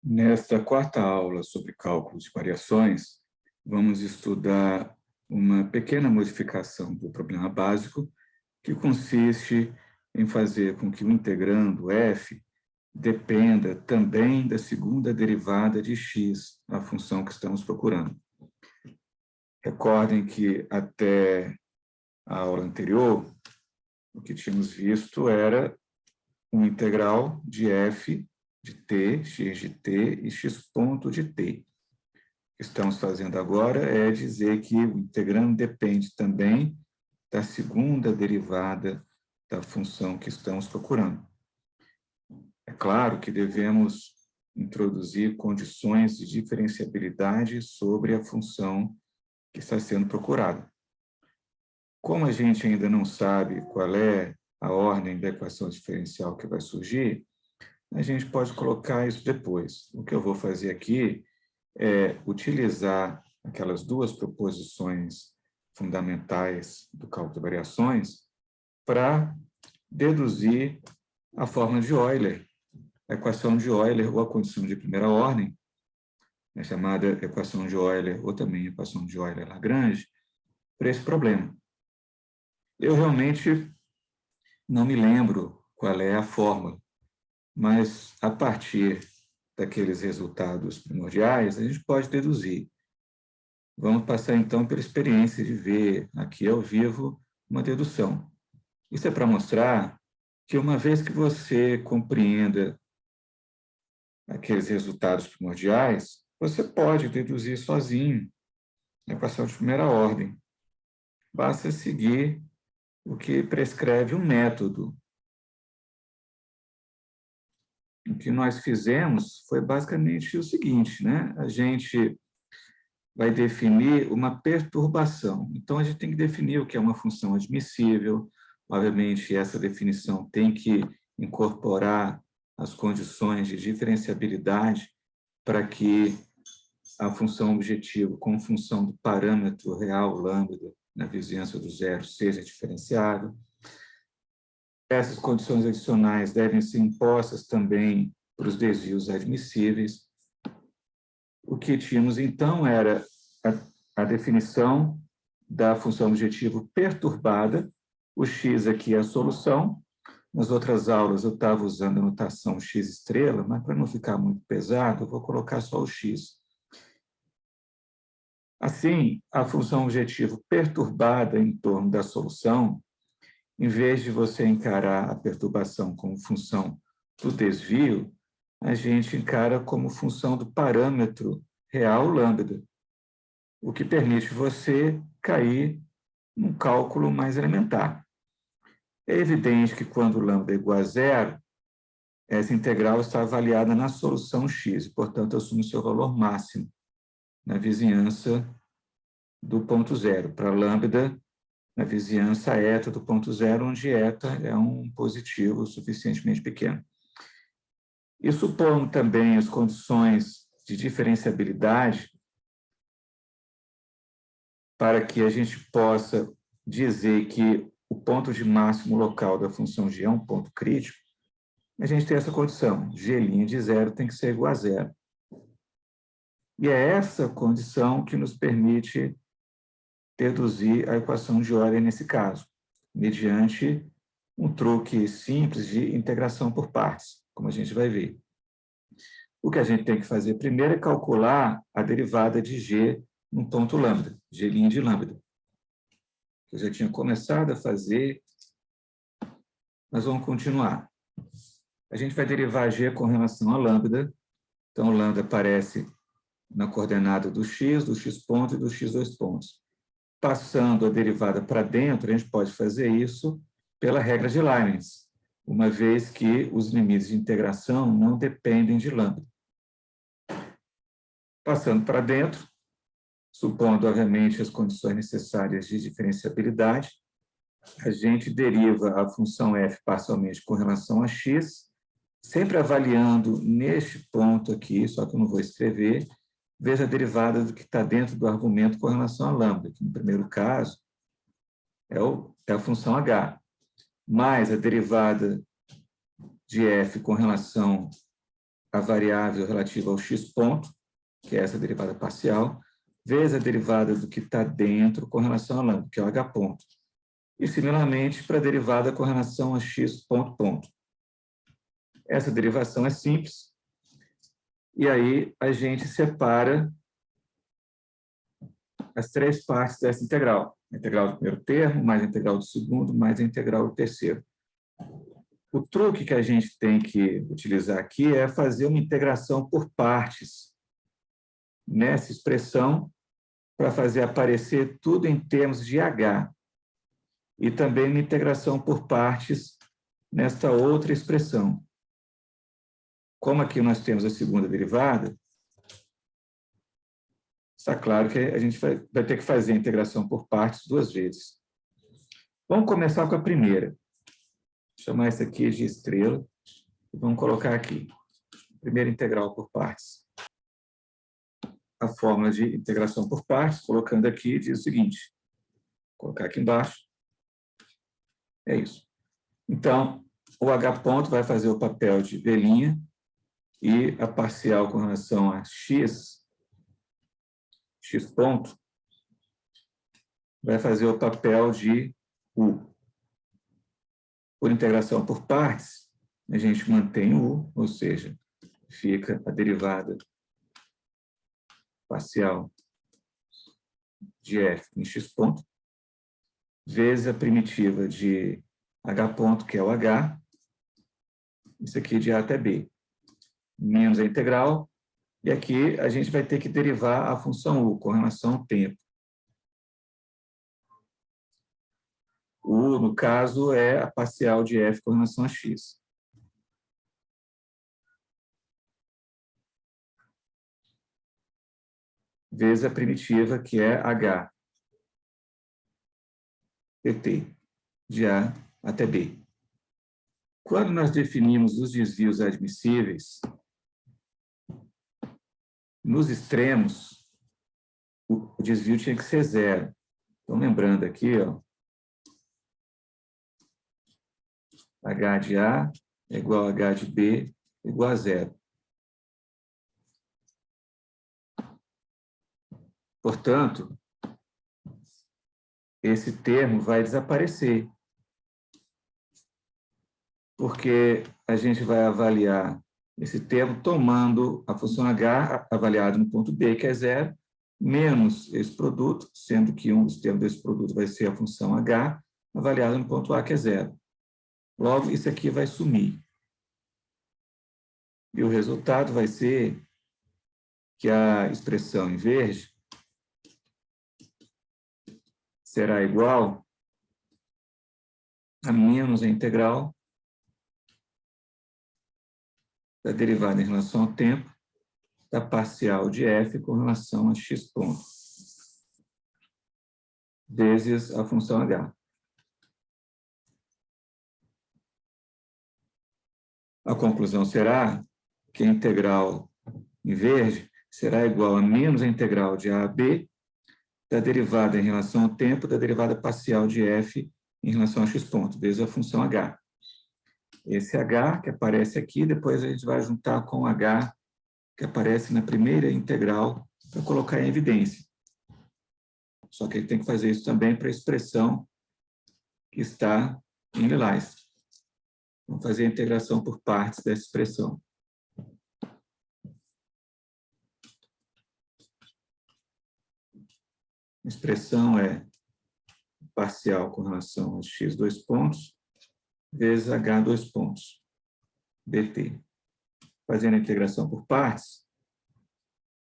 Nesta quarta aula sobre cálculos de variações, vamos estudar uma pequena modificação do problema básico, que consiste em fazer com que o integrando f dependa também da segunda derivada de x, a função que estamos procurando. Recordem que até a aula anterior, o que tínhamos visto era um integral de f de t, x de t e x ponto de t. O que estamos fazendo agora é dizer que o integrando depende também da segunda derivada da função que estamos procurando. É claro que devemos introduzir condições de diferenciabilidade sobre a função que está sendo procurada. Como a gente ainda não sabe qual é a ordem da equação diferencial que vai surgir, a gente pode colocar isso depois. O que eu vou fazer aqui é utilizar aquelas duas proposições fundamentais do cálculo de variações para deduzir a fórmula de Euler, a equação de Euler ou a condição de primeira ordem, é chamada equação de Euler ou também equação de Euler-Lagrange, para esse problema. Eu realmente não me lembro qual é a fórmula, mas a partir daqueles resultados primordiais, a gente pode deduzir. Vamos passar, então, pela experiência de ver aqui ao vivo uma dedução. Isso é para mostrar que, uma vez que você compreenda aqueles resultados primordiais, você pode deduzir sozinho a equação de primeira ordem. Basta seguir o que prescreve um método. O que nós fizemos foi basicamente o seguinte, né? A gente vai definir uma perturbação. Então, a gente tem que definir o que é uma função admissível. Obviamente, essa definição tem que incorporar as condições de diferenciabilidade para que a função objetivo, como função do parâmetro real lambda na vizinhança do zero, seja diferenciável. Essas condições adicionais devem ser impostas também para os desvios admissíveis. O que tínhamos, então, era a definição da função objetivo perturbada. O x aqui é a solução. Nas outras aulas, eu estava usando a notação x estrela, mas para não ficar muito pesado, eu vou colocar só o x. Assim, a função objetivo perturbada em torno da solução, em vez de você encarar a perturbação como função do desvio, a gente encara como função do parâmetro real lambda, o que permite você cair num cálculo mais elementar. É evidente que quando lambda é igual a zero, essa integral está avaliada na solução x, e, portanto, assume seu valor máximo na vizinhança do ponto zero, para lambda na vizinhança eta do ponto zero, onde eta é um positivo suficientemente pequeno. E supondo também as condições de diferenciabilidade para que a gente possa dizer que o ponto de máximo local da função g é um ponto crítico, a gente tem essa condição, g' de zero tem que ser igual a zero. E é essa condição que nos permite deduzir a equação de Euler nesse caso, mediante um truque simples de integração por partes, como a gente vai ver. O que a gente tem que fazer primeiro é calcular a derivada de g no ponto lambda, g' de lambda. Eu já tinha começado a fazer, mas vamos continuar. A gente vai derivar g com relação a lambda, então lambda aparece na coordenada do x ponto e do x dois pontos. Passando a derivada para dentro, a gente pode fazer isso pela regra de Leibniz, uma vez que os limites de integração não dependem de lambda. Passando para dentro, supondo, obviamente, as condições necessárias de diferenciabilidade, a gente deriva a função f parcialmente com relação a x, sempre avaliando neste ponto aqui, só que eu não vou escrever, veja a derivada do que está dentro do argumento com relação a lambda, que no primeiro caso é a função h, mais a derivada de f com relação a variável relativa ao x ponto, que é essa derivada parcial, vezes a derivada do que está dentro com relação a lambda, que é o h ponto. E, similarmente, para a derivada com relação a x ponto, ponto. Essa derivação é simples. E aí a gente separa as três partes dessa integral. A integral do primeiro termo, mais a integral do segundo, mais a integral do terceiro. O truque que a gente tem que utilizar aqui é fazer uma integração por partes nessa expressão para fazer aparecer tudo em termos de h. E também uma integração por partes nesta outra expressão. Como aqui nós temos a segunda derivada, está claro que a gente vai ter que fazer a integração por partes duas vezes. Vamos começar com a primeira. Vou chamar essa aqui de estrela. E vamos colocar aqui. Primeira integral por partes. A fórmula de integração por partes, colocando aqui, diz o seguinte. Vou colocar aqui embaixo. É isso. Então, o h ponto vai fazer o papel de v' e a parcial com relação a x ponto, vai fazer o papel de u. Por integração por partes, a gente mantém o u, ou seja, fica a derivada parcial de f em x ponto, vezes a primitiva de h ponto, que é o h, isso aqui de a até b, menos a integral, e aqui a gente vai ter que derivar a função u com relação ao tempo. U, no caso, é a parcial de f com relação a x. Vezes a primitiva, que é h, pt, de a até b. Quando nós definimos os desvios admissíveis, nos extremos, o desvio tinha que ser zero. Então, lembrando aqui, ó, h de a é igual a h de b igual a zero. Portanto, esse termo vai desaparecer, porque a gente vai avaliar esse termo tomando a função h avaliada no ponto B, que é zero, menos esse produto, sendo que um dos termos desse produto vai ser a função h avaliada no ponto A, que é zero. Logo, isso aqui vai sumir. E o resultado vai ser que a expressão em verde será igual a menos a integral da derivada em relação ao tempo da parcial de f com relação a x ponto, vezes a função h. A conclusão será que a integral em verde será igual a menos a integral de a a b da derivada em relação ao tempo da derivada parcial de f em relação a x ponto, vezes a função h. Esse h que aparece aqui, depois a gente vai juntar com o h que aparece na primeira integral para colocar em evidência. Só que ele tem que fazer isso também para a expressão que está em lilás. Vamos fazer a integração por partes dessa expressão. A expressão é parcial com relação a x dois pontos, vezes h dois pontos, dt. Fazendo a integração por partes,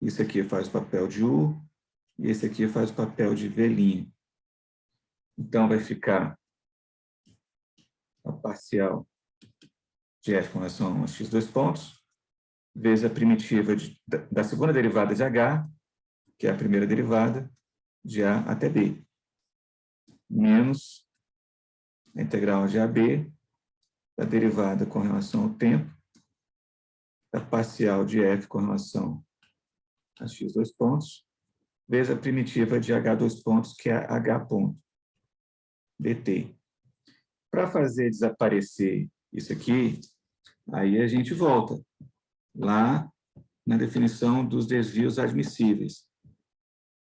isso aqui faz o papel de u, e esse aqui faz o papel de v'. Então, vai ficar a parcial de f com relação a x dois pontos, vezes a primitiva da segunda derivada de h, que é a primeira derivada, de a até b, menos a integral de ab, da derivada com relação ao tempo, da parcial de f com relação a x dois pontos, vezes a primitiva de h dois pontos, que é h ponto, dt. Para fazer desaparecer isso aqui, aí a gente volta. lá na definição dos desvios admissíveis.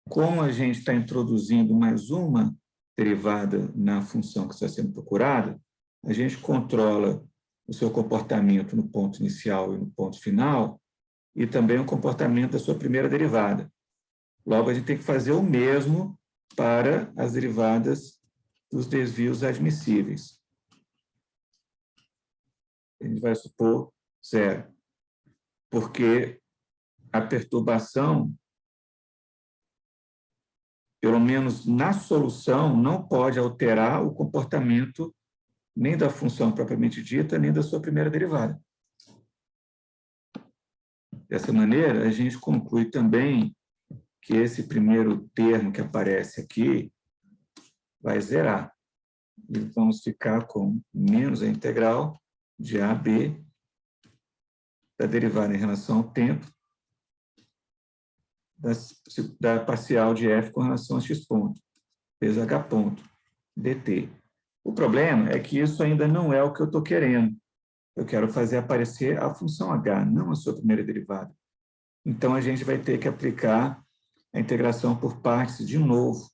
Como a gente está introduzindo mais uma derivada na função que está sendo procurada, a gente controla o seu comportamento no ponto inicial e no ponto final, e também o comportamento da sua primeira derivada. Logo, a gente tem que fazer o mesmo para as derivadas dos desvios admissíveis. A gente vai supor zero, porque a perturbação, pelo menos na solução, não pode alterar o comportamento nem da função propriamente dita, nem da sua primeira derivada. Dessa maneira, a gente conclui também que esse primeiro termo que aparece aqui vai zerar. E vamos ficar com menos a integral de A a B da derivada em relação ao tempo da parcial de f com relação a x ponto, vezes h ponto, dt. O problema é que isso ainda não é o que eu estou querendo. Eu quero fazer aparecer a função h, não a sua primeira derivada. Então, a gente vai ter que aplicar a integração por partes de novo.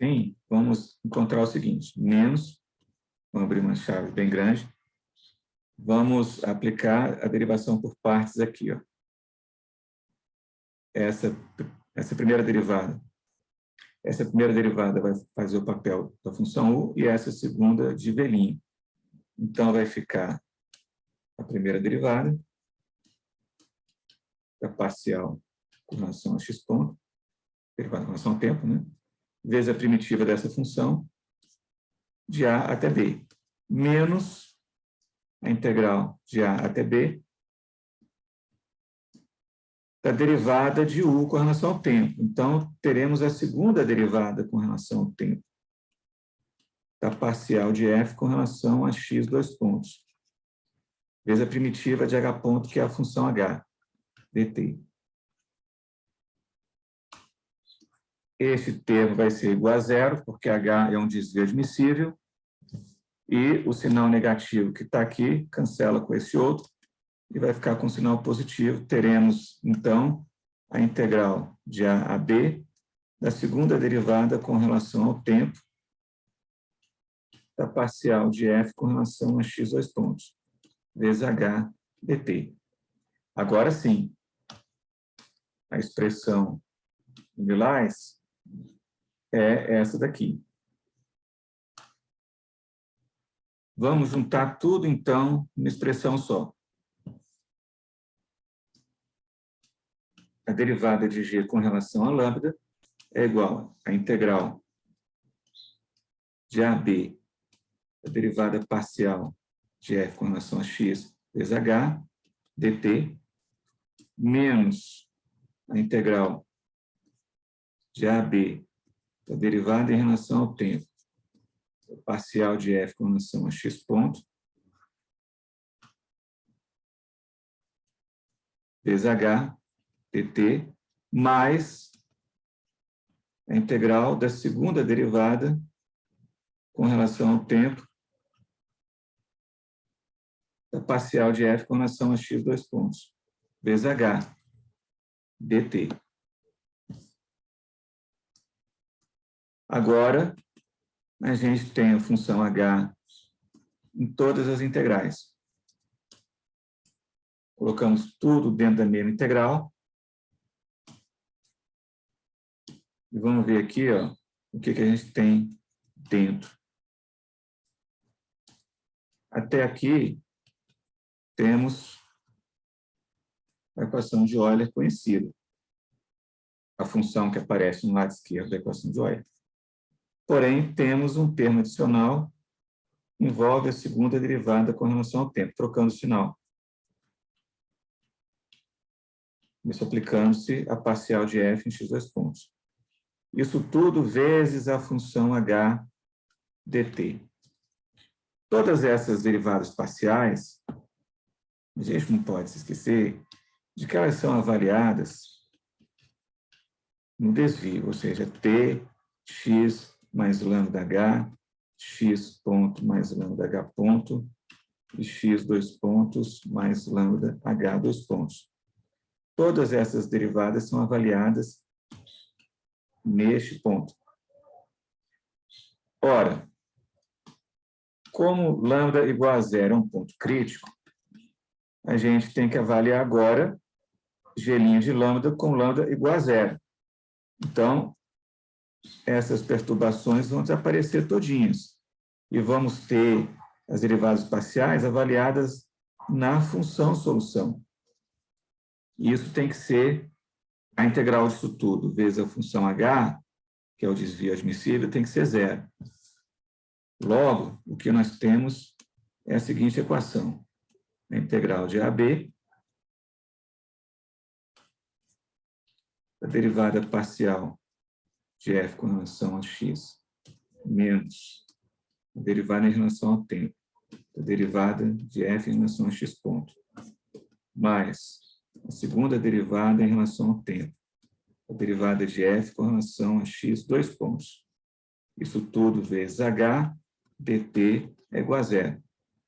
Sim, vamos encontrar o seguinte, menos, vamos abrir uma chave bem grande, vamos aplicar a derivação por partes aqui, ó. Essa primeira derivada. Essa primeira derivada vai fazer o papel da função u e essa segunda de velhinho. Então, vai ficar a primeira derivada da parcial com relação a x ponto, derivada com relação ao tempo, né? Vezes a primitiva dessa função, de a até b, menos a integral de a até b da derivada de u com relação ao tempo. Então, teremos a segunda derivada com relação ao tempo, da parcial de f com relação a x dois pontos, vezes a primitiva de h ponto, que é a função h, dt. Esse termo vai ser igual a zero, porque h é um desvio admissível, e o sinal negativo que está aqui cancela com esse outro, e vai ficar com o sinal positivo. Teremos, então, a integral de a a b da segunda derivada com relação ao tempo da parcial de f com relação a x dois pontos, vezes h dt. Agora sim, a expressão em lilás é essa daqui. Vamos juntar tudo, então, numa expressão só. A derivada de g com relação a lambda é igual à integral de AB, a derivada parcial de f com relação a x, vezes h, dt, menos a integral de AB, a derivada em relação ao tempo, a parcial de f com relação a x ponto, vezes h, dt, mais a integral da segunda derivada com relação ao tempo da parcial de f com relação a x dois pontos, vezes h, dt. Agora, a gente tem a função h em todas as integrais. Colocamos tudo dentro da mesma integral. E vamos ver aqui, ó, o que a gente tem dentro. Até aqui, temos a equação de Euler conhecida. A função que aparece no lado esquerdo da equação de Euler. Porém, temos um termo adicional que envolve a segunda derivada com relação ao tempo, trocando o sinal. Isso aplicando-se a parcial de f em x dois pontos. Isso tudo vezes a função h dt. Todas essas derivadas parciais, a gente não pode se esquecer de que elas são avaliadas no desvio, ou seja, t, x mais lambda h x ponto mais lambda h ponto e x 2 pontos mais lambda h 2 pontos. Todas essas derivadas são avaliadas neste ponto. Ora, como lambda igual a zero é um ponto crítico, a gente tem que avaliar agora g' de lambda com lambda igual a zero. Então, essas perturbações vão desaparecer todinhas. E vamos ter as derivadas parciais avaliadas na função solução. Isso tem que ser a integral disso tudo, vezes a função h, que é o desvio admissível, tem que ser zero. Logo, o que nós temos é a seguinte equação. A integral de AB, a derivada parcial de f com relação a x, menos a derivada em relação ao tempo, a derivada de f em relação a x ponto, mais a segunda derivada em relação ao tempo, a derivada de f com relação a x 2 pontos. Isso tudo vezes h, dt é igual a zero.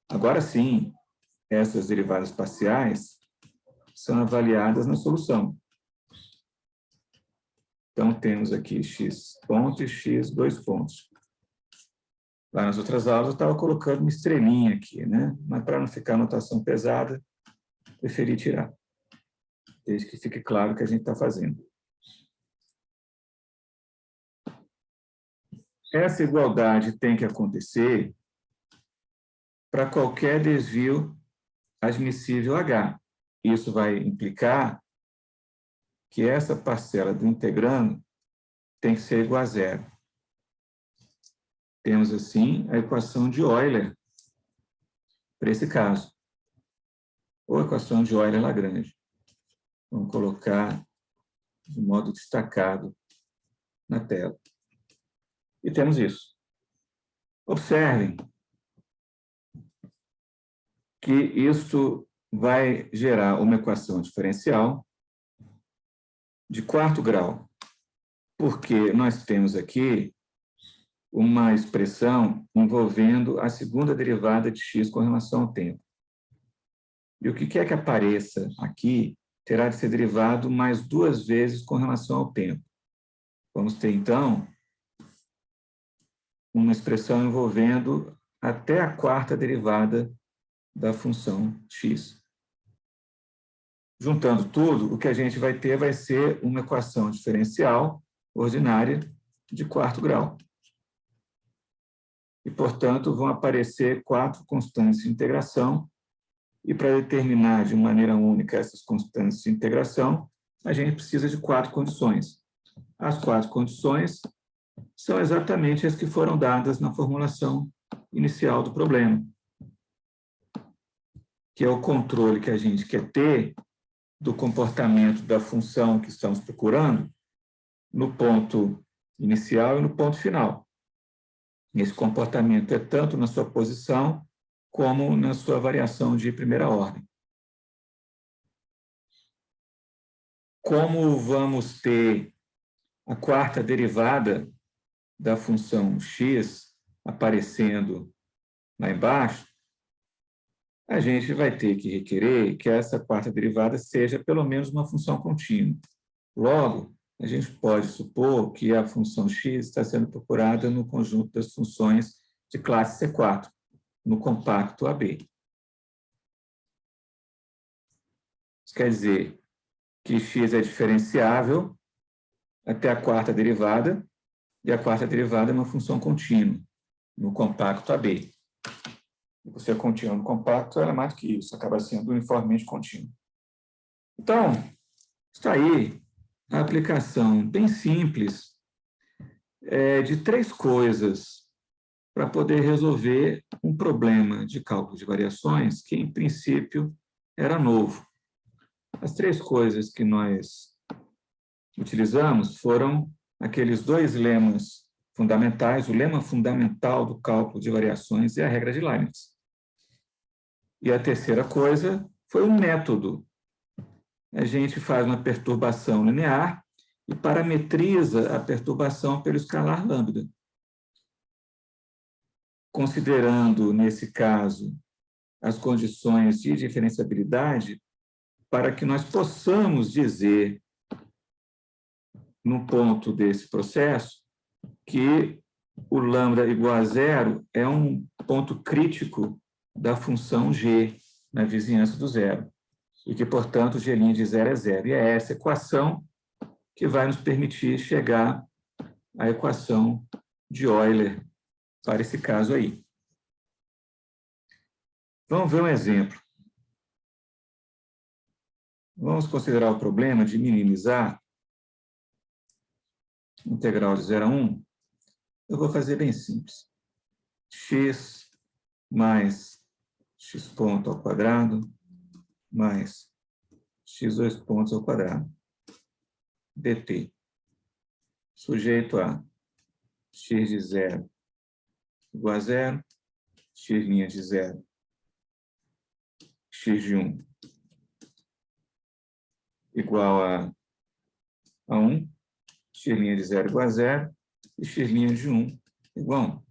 Agora sim, essas derivadas parciais são avaliadas na solução. Então, temos aqui x ponto e x 2 pontos. Lá nas outras aulas, eu estava colocando uma estrelinha aqui, né? Mas para não ficar notação pesada, preferi tirar. Desde que fique claro o que a gente está fazendo. Essa igualdade tem que acontecer para qualquer desvio admissível H. Isso vai implicar que essa parcela do integrando tem que ser igual a zero. Temos, assim, a equação de Euler para esse caso. Ou a equação de Euler-Lagrange. Vamos colocar de modo destacado na tela. E temos isso. Observem que isto vai gerar uma equação diferencial de quarto grau, porque nós temos aqui uma expressão envolvendo a segunda derivada de x com relação ao tempo. E o que quer que apareça aqui terá de ser derivado mais duas vezes com relação ao tempo. Vamos ter, então, uma expressão envolvendo até a quarta derivada da função x. Juntando tudo, o que a gente vai ter vai ser uma equação diferencial ordinária de quarto grau. E, portanto, vão aparecer 4 constantes de integração, e para determinar de maneira única essas constantes de integração, a gente precisa de 4 condições. As 4 condições são exatamente as que foram dadas na formulação inicial do problema, que é o controle que a gente quer ter do comportamento da função que estamos procurando no ponto inicial e no ponto final. Esse comportamento é tanto na sua posição como na sua variação de primeira ordem. Como vamos ter a quarta derivada da função x aparecendo lá embaixo, a gente vai ter que requerer que essa quarta derivada seja pelo menos uma função contínua. Logo, a gente pode supor que a função x está sendo procurada no conjunto das funções de classe C4, no compacto AB. Isso quer dizer que x é diferenciável até a quarta derivada, e a quarta derivada é uma função contínua, no compacto AB. Se você é contínuo no compacto, ela é mais do que isso, acaba sendo uniformemente contínua. Então, está aí a aplicação bem simples de 3 coisas para poder resolver um problema de cálculo de variações que, em princípio, era novo. As 3 coisas que nós utilizamos foram aqueles 2 lemas fundamentais, o lema fundamental do cálculo de variações e a regra de Leibniz. E a terceira coisa foi um método. A gente faz uma perturbação linear e parametriza a perturbação pelo escalar lambda. considerando, nesse caso, as condições de diferenciabilidade, para que nós possamos dizer, no ponto desse processo, que o lambda igual a zero é um ponto crítico da função g na vizinhança do zero, e que, portanto, g' de zero é zero. E é essa equação que vai nos permitir chegar à equação de Euler para esse caso aí. Vamos ver um exemplo. Vamos considerar o problema de minimizar integral de 0 a 1. Eu vou fazer bem simples. X mais x ponto ao quadrado mais x2 pontos ao quadrado dt, sujeito a x de 0 igual a 0, x' de 0, x de 1 igual a 1, x' de 0 igual a 0 e x' de 1 igual a 1.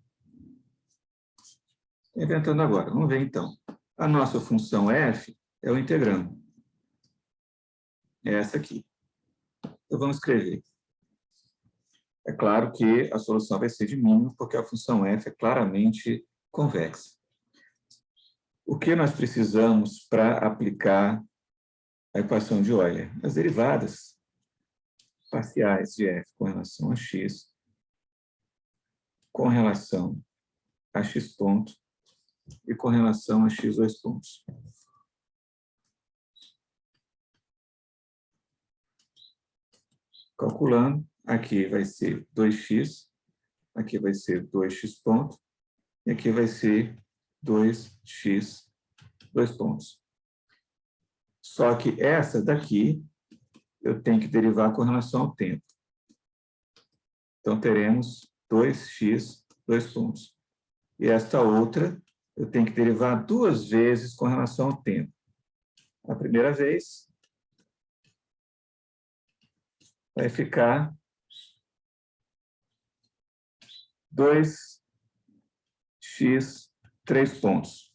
Estou inventando agora. Vamos ver, então. A nossa função f é o integrando. É essa aqui. Então, vamos escrever. É claro que a solução vai ser de mínimo, porque a função f é claramente convexa. O que nós precisamos para aplicar a equação de Euler? As derivadas parciais de f com relação a x, com relação a x ponto e com relação a x2 pontos. Calculando, aqui vai ser 2x, aqui vai ser 2x ponto, e aqui vai ser 2x, 2 pontos. Só que essa daqui, eu tenho que derivar com relação ao tempo. Então, teremos 2x, 2 pontos. E esta outra, eu tenho que derivar duas vezes com relação ao tempo. A primeira vez vai ficar 2x, 3 pontos.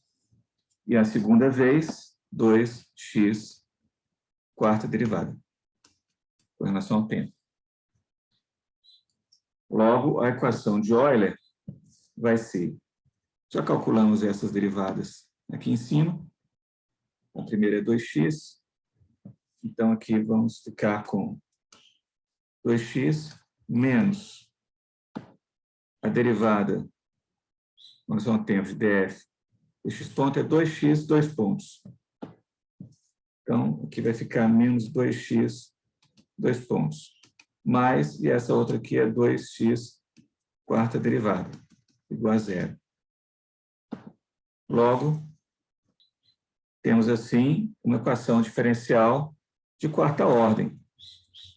E a segunda vez, 2x, quarta derivada, com relação ao tempo. Logo, a equação de Euler vai ser, já calculamos essas derivadas aqui em cima. A primeira é 2x, então aqui vamos ficar com 2x menos a derivada com relação ao tempo de df, o x ponto é 2x, 2 pontos. Então, aqui vai ficar menos 2x, 2 pontos. Mais, e essa outra aqui é 2x, quarta derivada, igual a zero. Logo, temos assim uma equação diferencial de quarta ordem,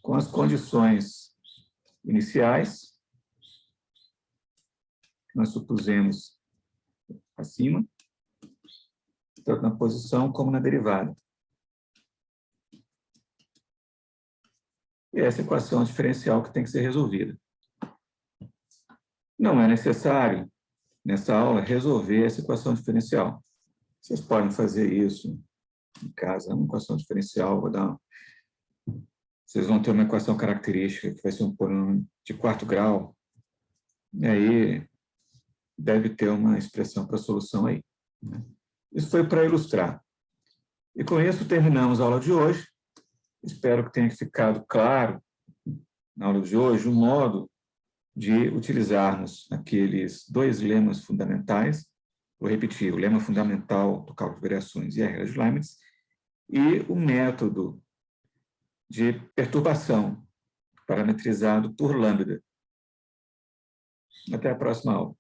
com as condições iniciais, que nós supusemos acima, tanto na posição como na derivada. E essa equação diferencial que tem que ser resolvida. Não é necessário, nessa aula, resolver essa equação diferencial. Vocês podem fazer isso em casa, uma equação diferencial, vocês vão ter uma equação característica, que vai ser um polínômio de quarto grau, e aí deve ter uma expressão para a solução aí. Isso foi para ilustrar. E com isso terminamos a aula de hoje. Espero que tenha ficado claro, na aula de hoje, o modo de utilizarmos aqueles dois lemas fundamentais. Vou repetir, o lema fundamental do cálculo de variações e a regra de Leibniz, e o método de perturbação parametrizado por lambda. Até a próxima aula.